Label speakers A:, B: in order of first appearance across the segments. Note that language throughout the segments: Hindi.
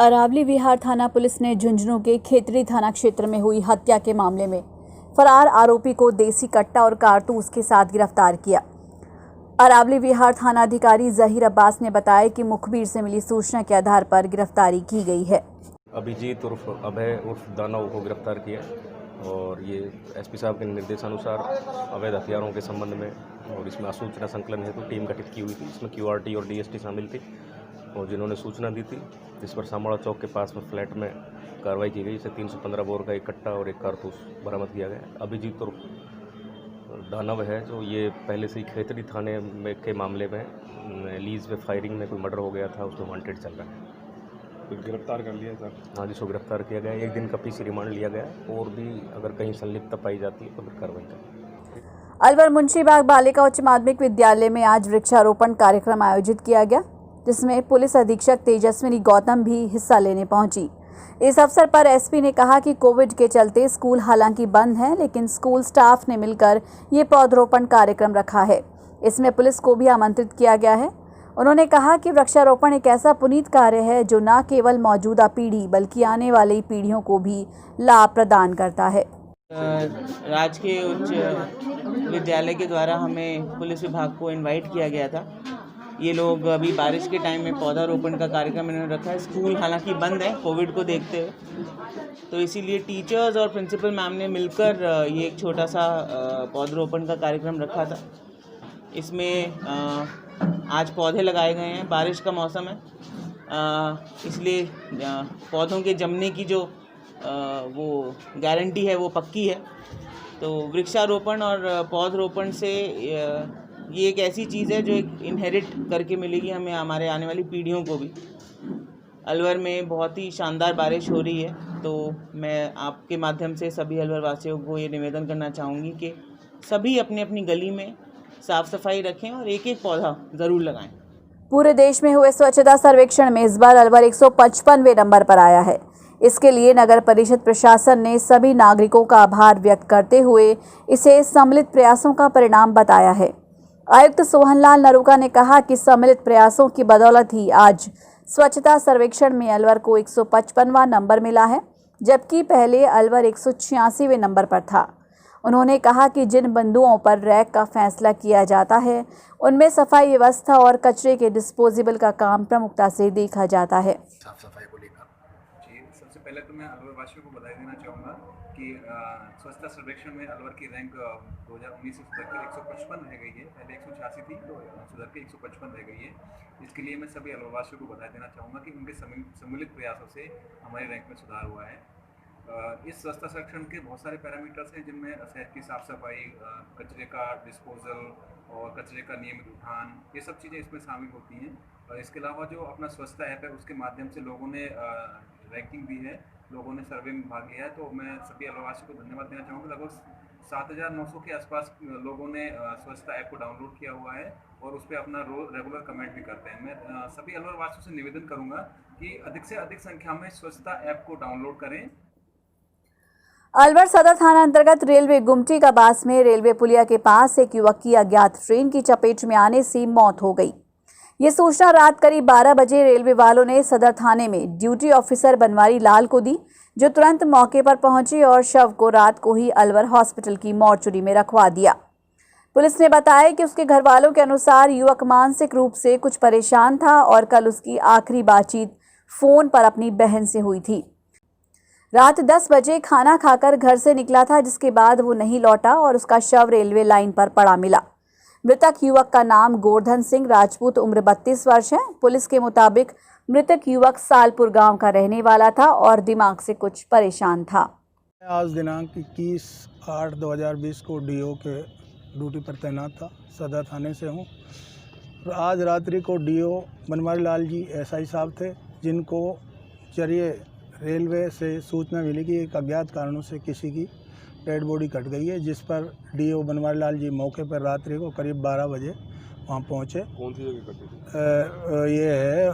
A: अरावली विहार थाना पुलिस ने झुंझुनू के खेतड़ी थाना क्षेत्र में हुई हत्या के मामले में फरार आरोपी को देसी कट्टा और कारतूस के साथ गिरफ्तार किया। अरावली विहार थाना अधिकारी जहीर अब्बास ने बताया कि मुखबिर से मिली सूचना के आधार पर गिरफ्तारी की गई है।
B: अभिजीत उर्फ अभय उर्फ दानव को गिरफ्तार किया और ये एसपी साहब के निर्देशानुसार अवैध हथियारों के संबंध में और इसमें सूचना संकलन हेतु टीम गठित की हुई थी। इसमें क्यूआरटी और डीएसटी शामिल थी और जिन्होंने सूचना दी थी इस पर सामड़ा चौक के पास में फ्लैट में कार्रवाई की गई। इसे 315 बोर का एक कट्टा और एक कारतूस बरामद किया गया। अभिजीत और दानव है जो ये पहले से ही खेतड़ी थाने में के मामले में लीज पे फायरिंग में कोई मर्डर हो गया था, उसमें वांटेड चल रहा है।
C: तो गिरफ्तार कर लिया सर?
B: हाँ, जिसको गिरफ्तार किया गया। 1 दिन का पीसी रिमांड लिया गया और भी अगर कहीं संलिप्तता पाई जाती है तो फिर कार्रवाई करेंगे।
A: अलवर मुंशीबाग बालिका उच्च माध्यमिक विद्यालय में आज वृक्षारोपण कार्यक्रम आयोजित किया गया, जिसमें पुलिस अधीक्षक तेजस्विनी गौतम भी हिस्सा लेने पहुंची। इस अवसर पर एसपी ने कहा कि कोविड के चलते स्कूल हालांकि बंद है, लेकिन स्कूल स्टाफ ने मिलकर ये पौधरोपण कार्यक्रम रखा है। इसमें पुलिस को भी आमंत्रित किया गया है। उन्होंने कहा कि वृक्षारोपण एक ऐसा पुनीत कार्य है जो न केवल मौजूदा पीढ़ी बल्कि आने वाली पीढ़ियों को भी लाभ प्रदान करता है।
D: राजकीय उच्च विद्यालय के द्वारा हमें पुलिस विभाग को इनवाइट किया गया था। ये लोग अभी बारिश के टाइम में पौधारोपण का कार्यक्रम इन्होंने रखा है। स्कूल हालांकि बंद है कोविड को देखते हुए, तो इसीलिए टीचर्स और प्रिंसिपल मैम ने मिलकर ये एक छोटा सा पौधारोपण का कार्यक्रम रखा था। इसमें आज पौधे लगाए गए हैं। बारिश का मौसम है, इसलिए पौधों के जमने की जो वो गारंटी है वो पक्की है। तो वृक्षारोपण और पौधरोपण से ये एक ऐसी चीज़ है जो एक इनहेरिट करके मिलेगी हमें, हमारे आने वाली पीढ़ियों को भी। अलवर में बहुत ही शानदार बारिश हो रही है, तो मैं आपके माध्यम से सभी अलवर वासियों को ये निवेदन करना चाहूँगी कि सभी अपनी अपनी गली में साफ़ सफाई रखें और एक एक पौधा ज़रूर लगाएं।
A: पूरे देश में हुए स्वच्छता सर्वेक्षण में इस बार अलवर 155वें नंबर पर आया है। इसके लिए नगर परिषद प्रशासन ने सभी नागरिकों का आभार व्यक्त करते हुए इसे सम्मिलित प्रयासों का परिणाम बताया है। आयुक्त सोहनलाल नरूका ने कहा कि सम्मिलित प्रयासों की बदौलत ही आज स्वच्छता सर्वेक्षण में अलवर को 155वां नंबर मिला है, जबकि पहले अलवर 186वें नंबर पर था। उन्होंने कहा कि जिन बिंदुओं पर रैक का फैसला किया जाता है उनमें सफाई व्यवस्था और कचरे के डिस्पोजेबल का काम प्रमुखता से देखा जाता है।
C: साफ सफाई को लेकर जी, सबसे पहले तो मैं अलवर वासियों को बधाई देना चाहूँगा कि स्वच्छता सर्वेक्षण में अलवर की रैंक 2019 से सुधर के 155 रह गई है। पहले 186 थी, तो सुधर के 155 रह गई है। इसके लिए मैं सभी अलवर वासियों को बधाई देना चाहूँगा कि उनके सम्मिलित प्रयासों से हमारी रैंक में सुधार हुआ है। इस स्वच्छता सर्वेक्षण के बहुत सारे पैरामीटर्स हैं, जिनमें शहर की साफ़ सफाई, कचरे का डिस्पोजल और कचरे का नियमित उठान, ये सब चीज़ें इसमें शामिल होती हैं। और इसके अलावा जो अपना स्वच्छता ऐप है उसके माध्यम से लोगों ने रैंकिंग दी है, लोगों ने सर्वे में भाग लिया है। तो मैं सभी अलवासियों को धन्यवाद देना चाहूँगा। लगभग 7900 के आसपास लोगों ने स्वच्छता ऐप को डाउनलोड किया हुआ है और उस पर अपना रेगुलर कमेंट भी करते हैं। मैं सभी अलवासियों से निवेदन करूँगा कि अधिक से अधिक संख्या में स्वच्छता ऐप को डाउनलोड करें।
A: अलवर सदर थाना अंतर्गत रेलवे गुमटी का बास में रेलवे पुलिया के पास एक युवक की अज्ञात ट्रेन की चपेट में आने से मौत हो गई। ये सूचना रात करीब 12 बजे रेलवे वालों ने सदर थाने में ड्यूटी ऑफिसर बनवारी लाल को दी, जो तुरंत मौके पर पहुंचे और शव को रात को ही अलवर हॉस्पिटल की मॉर्चुरी में रखवा दिया। पुलिस ने बताया कि उसके घर वालों के अनुसार युवक मानसिक रूप से कुछ परेशान था और कल उसकी आखिरी बातचीत फोन पर अपनी बहन से हुई थी। रात 10 बजे खाना खाकर घर से निकला था, जिसके बाद वो नहीं लौटा और उसका शव रेलवे लाइन पर पड़ा मिला। मृतक युवक का नाम गोवर्धन सिंह राजपूत, उम्र 32 वर्ष है। पुलिस के मुताबिक मृतक युवक सालपुर गांव का रहने वाला था और दिमाग से कुछ परेशान था।
E: आज दिनांक 21/8/2020 को डीओ के ड्यूटी पर तैनात था। सदर थाने से हूँ। आज रात्रि को डीओ बनवारी लाल जी एसआई साहब थे, जिनको जरिए रेलवे से सूचना मिली कि एक अज्ञात कारणों से किसी की डेड बॉडी कट गई है, जिस पर डीओ बनवारी लाल जी मौके पर रात्रि को करीब 12 बजे वहाँ पहुँचे।
C: कौन सी जगह कटी थी?
E: ये है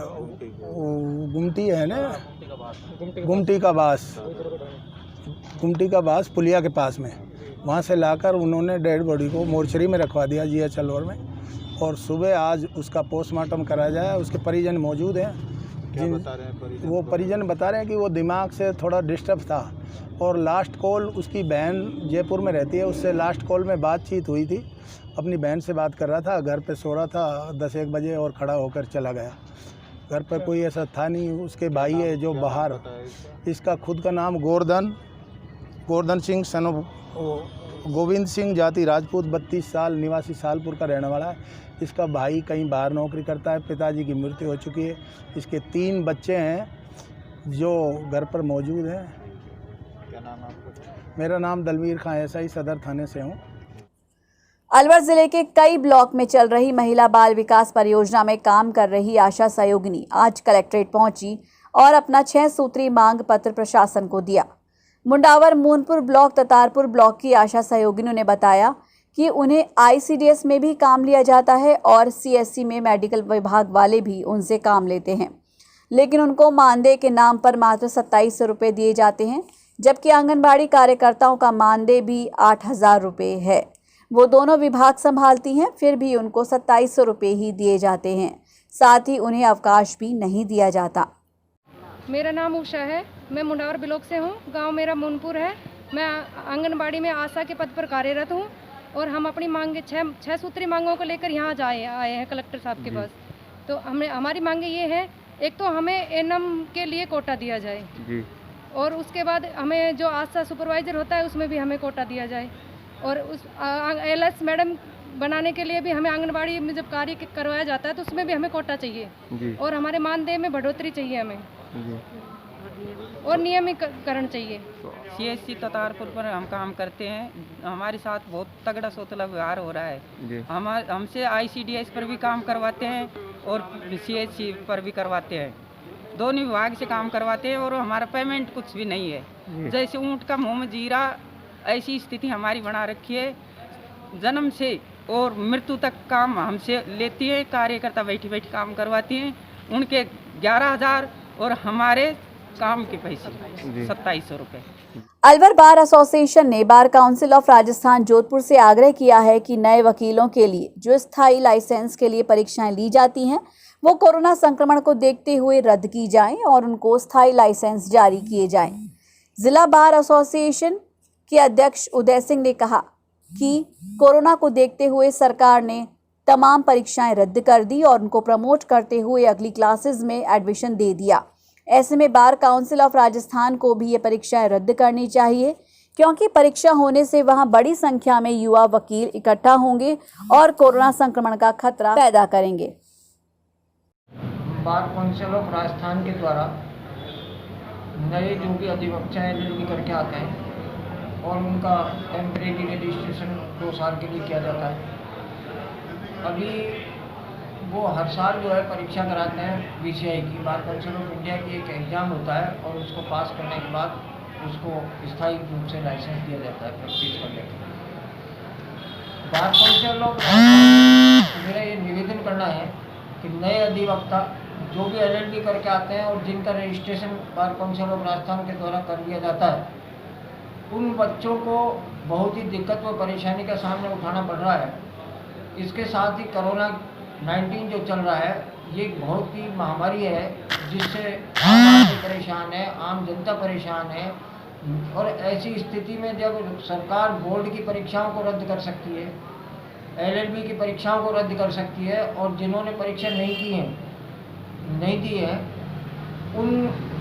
E: गुमटी है ना, गुमटी का बास पुलिया के पास में। वहाँ से लाकर उन्होंने डेड बॉडी को मोर्चरी में रखवा दिया जीएच अलवर में, और सुबह आज उसका पोस्टमार्टम कराया जाए। उसके परिजन मौजूद हैं, वो परिजन बता रहे हैं कि वो दिमाग से थोड़ा डिस्टर्ब था और लास्ट कॉल उसकी बहन जयपुर में रहती है, उससे लास्ट कॉल में बातचीत हुई थी। अपनी बहन से बात कर रहा था, घर पे सो रहा था 10-1 बजे और खड़ा होकर चला गया। घर पर कोई ऐसा था नहीं। उसके भाई है जो बाहर, इसका खुद का नाम गोवर्धन सिंह सन ऑफ गोविंद सिंह, जाति राजपूत, 32 साल, निवासी सालपुर का रहने वाला है। इसका भाई कहीं बाहर नौकरी करता है। पिताजी की मृत्यु हो चुकी है। इसके 3 बच्चे हैं जो घर पर मौजूद हैं।
C: क्या नाम है आपका?
E: मेरा नाम दलवीर खां, एसआई सदर थाने से हूँ।
A: अलवर जिले के कई ब्लॉक में चल रही महिला बाल विकास परियोजना में काम कर रही आशा सहयोगिनी आज कलेक्ट्रेट पहुंची और अपना 6 सूत्री मांग पत्र प्रशासन को दिया। मुंडावर, मूनपुर ब्लॉक, ततारपुर ब्लॉक की आशा सहयोगिनियों ने बताया कि उन्हें आईसीडीएस में भी काम लिया जाता है और सीएससी में मेडिकल विभाग वाले भी उनसे काम लेते हैं, लेकिन उनको मानदेय के नाम पर मात्र 2700 रुपये दिए जाते हैं, जबकि आंगनबाड़ी कार्यकर्ताओं का मानदेय भी 8000 रुपये है। वो दोनों विभाग संभालती हैं, फिर भी उनको 2700 रुपये ही दिए जाते हैं। साथ ही उन्हें अवकाश भी नहीं दिया जाता।
F: मेरा नाम उषा है, मैं मुंडावर ब्लॉक से हूँ। गांव मेरा मूनपुर है। मैं आंगनबाड़ी में आशा के पद पर कार्यरत हूँ और हम अपनी मांगे 6 सूत्री मांगों को लेकर यहाँ आए हैं कलेक्टर साहब के पास। तो हमारी मांगे ये है, एक तो हमें एनएम के लिए कोटा दिया जाए जी, और उसके बाद हमें जो आशा सुपरवाइज़र होता है उसमें भी हमें कोटा दिया जाए, और उस एलएस मैडम बनाने के लिए भी हमें आंगनबाड़ी में जब कार्य करवाया जाता है तो उसमें भी हमें कोटा चाहिए जी। और हमारे मानदेय में बढ़ोतरी चाहिए हमें जी। और नियमीकरण चाहिए।
G: सीएससी ततारपुर पर हम काम करते हैं। हमारे साथ बहुत तगड़ा सोतला व्यवहार हो रहा है। हमसे आईसीडीएस पर भी काम करवाते हैं और सीएससी पर भी करवाते हैं। दोनों विभाग से काम करवाते हैं और हमारा पेमेंट कुछ भी नहीं है। जैसे ऊँट का मुँह में जीरा, ऐसी स्थिति हमारी बना रखी है। जन्म से और मृत्यु तक काम हमसे लेती है। कार्यकर्ता बैठी बैठी काम करवाती हैं। उनके 11,000 और हमारे काम के पैसे 2700 रुपये।
A: अलवर बार एसोसिएशन ने bar council of Rajasthan Jodhpur से आग्रह किया है कि नए वकीलों के लिए जो स्थायी लाइसेंस के लिए परीक्षाएं ली जाती हैं वो कोरोना संक्रमण को देखते हुए रद्द की जाएं और उनको स्थायी लाइसेंस जारी किए जाएं। जिला बार एसोसिएशन के अध्यक्ष उदय सिंह ने कहा कि कोरोना को देखते हुए सरकार ने तमाम परीक्षाएं रद्द कर दी और उनको प्रमोट करते हुए अगली क्लासेस में एडमिशन दे दिया। ऐसे में बार काउंसिल ऑफ राजस्थान को भी ये परीक्षाएं रद्द करनी चाहिए, क्योंकि परीक्षा होने से वहां बड़ी संख्या में युवा वकील इकट्ठा होंगे और कोरोना संक्रमण का खतरा पैदा करेंगे।
H: बार काउंसिल ऑफ राजस्थान के द्वारा नए जो भी अधिवक्ता एलएलबी करके आते हैं और उनका टेम्परेरी रजिस्ट्रेशन 2 साल के लिए किया जाता है। अभी वो हर साल जो है परीक्षा कराते हैं बीसीआई की, बार काउंसिल ऑफ इंडिया की एक एग्ज़ाम होता है और उसको पास करने के बाद उसको स्थायी रूप से लाइसेंस दिया जाता है प्रैक्टिस करने के लिए। बार काउंसिल ऑफ राजस्थान मेरा ये निवेदन करना है कि नए अधिवक्ता जो भी एलएलबी करके आते हैं और जिनका registration bar council of Rajasthan के द्वारा कर लिया जाता है, उन बच्चों को बहुत ही दिक्कत व परेशानी का सामना उठाना पड़ रहा है। इसके साथ ही कोरोना-19 जो चल रहा है, ये बहुत ही महामारी है जिससे आम आदमी परेशान है, आम जनता परेशान है। और ऐसी स्थिति में जब सरकार बोर्ड की परीक्षाओं को रद्द कर सकती है, एलएलबी की परीक्षाओं को रद्द कर सकती है और जिन्होंने परीक्षा नहीं दी है उन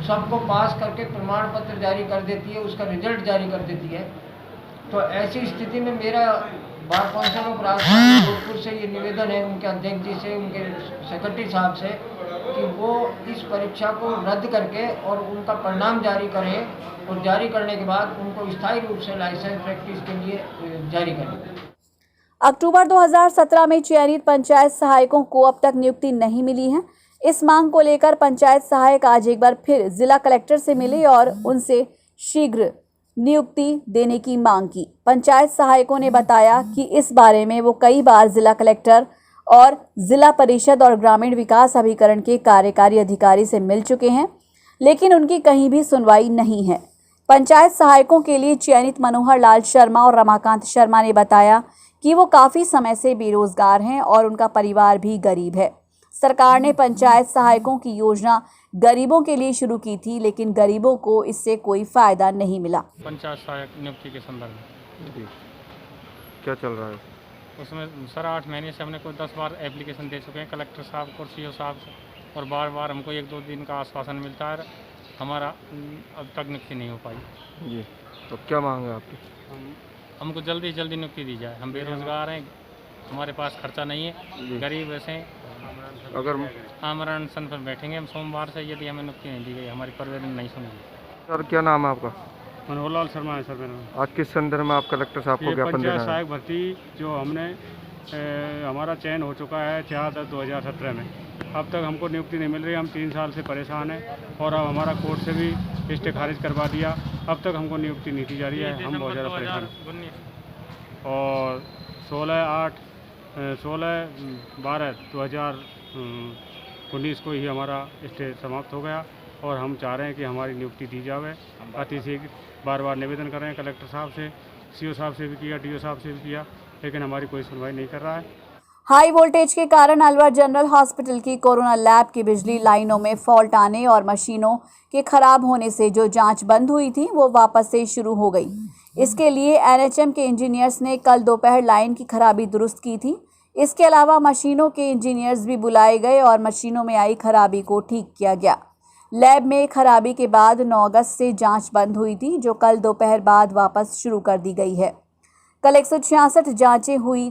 H: सबको पास करके प्रमाण पत्र जारी कर देती है, उसका रिजल्ट जारी कर देती है। तो ऐसी स्थिति में मेरा bar council of Rajasthan Jodhpur से ये निवेदन है उनके अध्यक्ष जी से, उनके सेक्रेटरी साहब से, कि वो इस परीक्षा को रद्द करके और उनका परिणाम जारी करें और जारी करने के बाद उनको स्थायी रूप से लाइसेंस प्रैक्टिस के लिए जारी करें।
A: अक्टूबर 2017 में चयनित पंचायत सहायकों को अब तक नियुक्ति नहीं मिली है। इस मांग को लेकर पंचायत सहायक आज एक बार फिर जिला कलेक्टर से मिले और उनसे शीघ्र नियुक्ति देने की मांग की। पंचायत सहायकों ने बताया कि इस बारे में वो कई बार जिला कलेक्टर और जिला परिषद और ग्रामीण विकास अभिकरण के कार्यकारी अधिकारी से मिल चुके हैं, लेकिन उनकी कहीं भी सुनवाई नहीं है। पंचायत सहायकों के लिए चयनित मनोहर लाल शर्मा और रमाकांत शर्मा ने बताया कि वो काफ़ी समय से बेरोजगार हैं और उनका परिवार भी गरीब है। सरकार ने पंचायत सहायकों की योजना गरीबों के लिए शुरू की थी, लेकिन गरीबों को इससे कोई फायदा नहीं मिला।
I: पंचायत सहायक नियुक्ति के संदर्भ में
J: क्या चल रहा है
I: उसमें सर 8 महीने से हमने कोई 10 बार एप्लीकेशन दे चुके हैं कलेक्टर साहब को और सीओ साहब से, और बार बार हमको 1-2 दिन का आश्वासन मिलता है, हमारा अब तक नियुक्ति नहीं हो पाई
J: जी। तो क्या मांग है आपकी?
I: हमको जल्दी से जल्दी नियुक्ति दी जाए। हम बेरोजगार हैं, हमारे पास खर्चा नहीं है, गरीब ऐसे हैं,
J: अगर
I: आमरण अनशन पर बैठेंगे हम सोमवार से यदि हमें नियुक्ति नहीं दी गई, हमारी प्रतिवेदन नहीं सुनेगी।
J: सर क्या नाम है आपका?
I: मनोहर लाल शर्मा है सर मेरा नाम।
J: आज किस संदर्भ में आप कलेक्टर साहब को ज्ञापन देना
I: पंचायत
J: है?
I: सहायक भर्ती जो हमने हमारा चयन हो चुका है 4/10/2017 में, अब तक हमको नियुक्ति नहीं मिल रही। हम 3 साल से परेशान हैं और अब हमारा कोर्ट से भी स्टे खारिज करवा दिया, अब तक हमको नियुक्ति नहीं दी जा रही है। हम बहुत ज़्यादा परेशान हैं और 16/12/2019 को ही हमारा स्टे समाप्त हो गया और हम चाह रहे हैं कि हमारी नियुक्ति दी जाए अति शीघ्र। बार बार निवेदन कर रहे हैं कलेक्टर साहब से, सीओ साहब से भी किया, डीओ साहब से भी किया, लेकिन हमारी कोई सुनवाई नहीं कर रहा है।
A: हाई वोल्टेज के कारण अलवर जनरल हॉस्पिटल की कोरोना लैब की बिजली लाइनों में फॉल्ट आने और मशीनों के खराब होने से जो जांच बंद हुई थी वो वापस से शुरू हो गई। इसके लिए एनएचएम के इंजीनियर्स ने कल दोपहर लाइन की खराबी दुरुस्त की थी। इसके अलावा मशीनों के इंजीनियर्स भी बुलाए गए और मशीनों में आई खराबी को ठीक किया गया। लैब में खराबी के बाद 9 अगस्त से जांच बंद हुई थी, जो कल दोपहर बाद वापस शुरू कर दी गई है। कल 166 जांचें हुई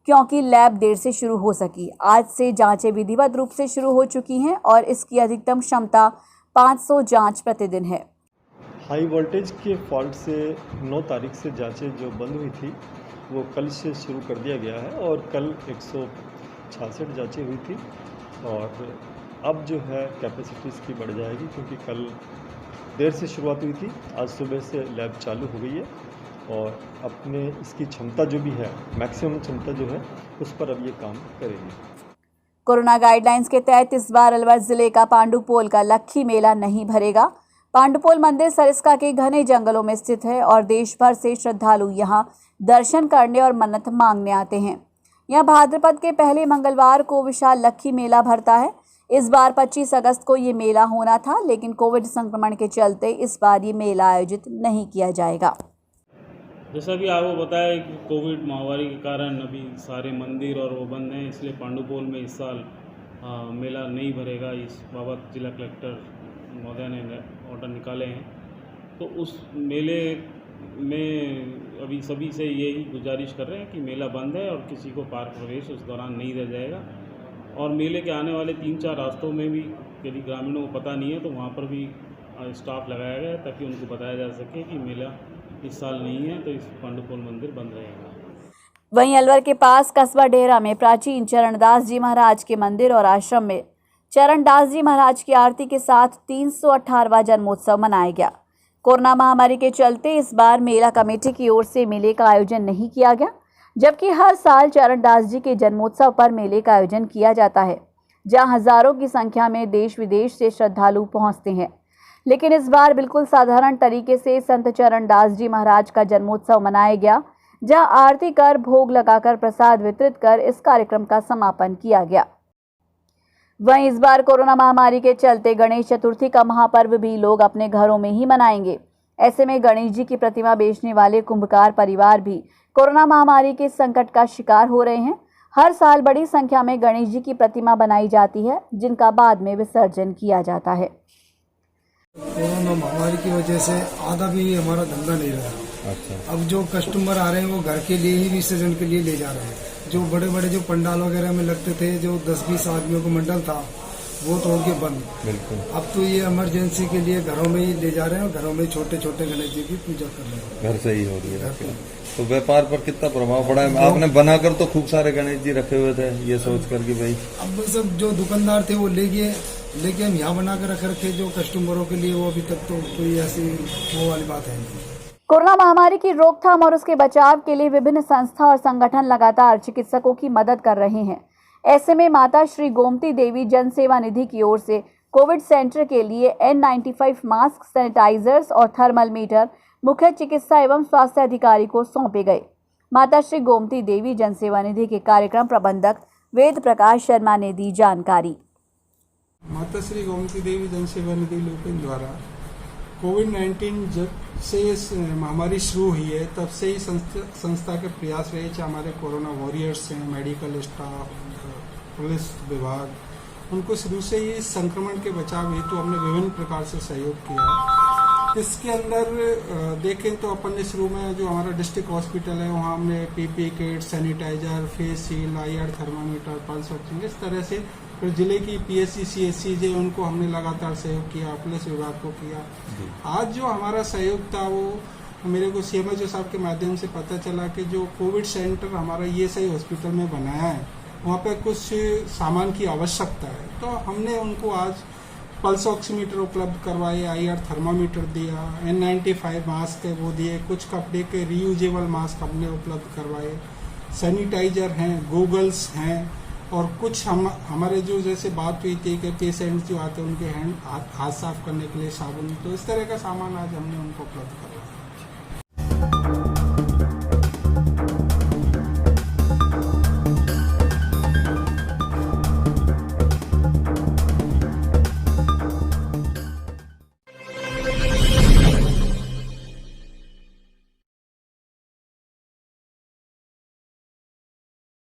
A: क्योंकि लैब देर से शुरू हो सकी। आज से जांचें विधिवत रूप से शुरू हो चुकी हैं और इसकी अधिकतम क्षमता 500 जांच प्रतिदिन है।
K: हाई वोल्टेज के फॉल्ट से 9 तारीख से जांचें जो बंद हुई थी वो कल से शुरू कर दिया गया है और कल 166 जांचें हुई थी और अब जो है कैपेसिटी इसकी बढ़ जाएगी क्योंकि कल देर से शुरुआत हुई थी। आज सुबह से लैब चालू हो गई है और अपने इसकी क्षमता जो भी है, मैक्सिमम क्षमता जो है, उस पर अब ये काम करेंगे।
A: कोरोना गाइडलाइंस के तहत इस बार अलवर जिले का पांडुपोल का लक्खी मेला नहीं भरेगा। पांडुपोल मंदिर सरिस्का के घने जंगलों में स्थित है और देश भर से श्रद्धालु यहां दर्शन करने और मन्नत मांगने आते हैं। यहां भाद्रपद के पहले मंगलवार को विशाल लक्खी मेला भरता है। इस बार 25 अगस्त को ये मेला होना था, लेकिन कोविड संक्रमण के चलते इस बार ये मेला आयोजित नहीं किया जाएगा।
L: जैसा कि आपको बताया कि कोविड महामारी के कारण अभी सारे मंदिर और वो बंद हैं, इसलिए पांडुपोल में इस साल मेला नहीं भरेगा। इस बाबत जिला कलेक्टर महोदय ने ऑर्डर निकाले हैं। तो उस मेले में अभी सभी से यही गुजारिश कर रहे हैं कि मेला बंद है और किसी को पार्क प्रवेश उस दौरान नहीं दिया जाएगा। और मेले के आने वाले 3-4 रास्तों में भी यदि ग्रामीणों को पता नहीं है तो वहाँ पर भी स्टाफ लगाया गया है ताकि उनको बताया जा सके कि मेला इस साल नहीं है, तो इस पांडुपोल मंदिर बंद रहेगा।
A: वहीं अलवर के पास कस्बा डेरा में प्राचीन चरणदास जी महाराज के मंदिर और आश्रम में चरणदास जी महाराज की आरती के साथ 318वां जन्मोत्सव मनाया गया। कोरोना महामारी के चलते इस बार मेला कमेटी की ओर से मेले का आयोजन नहीं किया गया, जबकि हर साल चरणदास जी के जन्मोत्सव पर मेले का आयोजन किया जाता है, जहां हजारों की संख्या में देश विदेश से श्रद्धालु पहुंचते हैं। लेकिन इस बार बिल्कुल साधारण तरीके से संत चरणदास जी महाराज का जन्मोत्सव मनाया गया, जहां आरती कर भोग लगाकर प्रसाद वितरित कर इस कार्यक्रम का समापन किया गया। वहीं इस बार कोरोना महामारी के चलते गणेश चतुर्थी का महापर्व भी लोग अपने घरों में ही मनाएंगे। ऐसे में गणेश जी की प्रतिमा बेचने वाले कुंभकार परिवार भी कोरोना महामारी के संकट का शिकार हो रहे हैं। हर साल बड़ी संख्या में गणेश जी की प्रतिमा बनाई जाती है, जिनका बाद में विसर्जन किया जाता है।
E: कोरोना महामारी की वजह से आधा भी हमारा धंधा नहीं रहा। अच्छा। अब जो कस्टमर आ रहे हैं वो घर के लिए ही विसर्जन के लिए ले जा रहे हैं। जो बड़े बड़े जो पंडाल वगैरह में लगते थे, जो 10-20 आदमियों का मंडल था, वो तोड़ के बंद। बिल्कुल। अब तो ये इमरजेंसी के लिए घरों में ही ले जा रहे हैं और घरों में छोटे छोटे गणेश जी की पूजा कर रहे हैं।
J: घर से ही हो रही है। तो व्यापार पर कितना प्रभाव पड़ा है? आपने बनाकर तो खूब सारे गणेश जी रखे हुए थे, ये सोच कर कि भाई
E: अब सब जो दुकानदार थे वो ले गए, लेकिन हम यहाँ बना कर रखे जो कस्टमरों के लिए, वो अभी तक तो कोई ऐसी वो वाली बात है नहीं।
A: कोरोना महामारी की रोकथाम और उसके बचाव के लिए विभिन्न संस्था और संगठन लगातार चिकित्सकों की मदद कर रहे हैं। ऐसे में माता श्री गोमती देवी जन सेवा निधि की ओर से कोविड सेंटर के लिए N95 मास्क, सैनिटाइजर्स और थर्मल मीटर मुख्य चिकित्सा एवं स्वास्थ्य अधिकारी को सौंपे गए। माता श्री गोमती देवी जन सेवा निधि के कार्यक्रम प्रबंधक वेद प्रकाश शर्मा ने दी जानकारी।
M: माता श्री गोमती देवी जनसेवा निधि लुपिन द्वारा कोविड-19 जब से इस महामारी शुरू हुई है तब से ही संस्था के प्रयास रहे, चाहे हमारे कोरोना वॉरियर्स हैं, मेडिकल स्टाफ, पुलिस विभाग, उनको शुरू से ही संक्रमण के बचाव हेतु हमने विभिन्न प्रकार से सहयोग किया है। इसके अंदर देखें तो अपन ने शुरू में जो हमारा डिस्ट्रिक्ट हॉस्पिटल है वहाँ हमने PP kit, sanitiser, face shield, IR thermometer, pulse oxygen, इस तरह से फिर जिले की PSC CSC जो उनको हमने लगातार सहयोग किया, पुलिस विभाग को किया। आज जो हमारा सहयोग था वो मेरे को CMHO साहब के माध्यम से पता चला कि जो कोविड सेंटर हमारा ESI हॉस्पिटल में बनाया है वहाँ पे कुछ सामान की आवश्यकता है, तो हमने उनको आज पल्स ऑक्सीमीटर उपलब्ध करवाए, IR थर्मामीटर दिया, N95 मास्क है वो दिए, कुछ कपड़े के रीयूजेबल मास्क हमने उपलब्ध करवाए, सैनिटाइजर हैं, गूगल्स हैं, और कुछ हमारे जो जैसे बात हुई थी कि पेशेंट जो आते हैं उनके हाथ साफ करने के लिए साबुन, तो इस तरह का सामान आज हमने उनको उपलब्ध करवाया।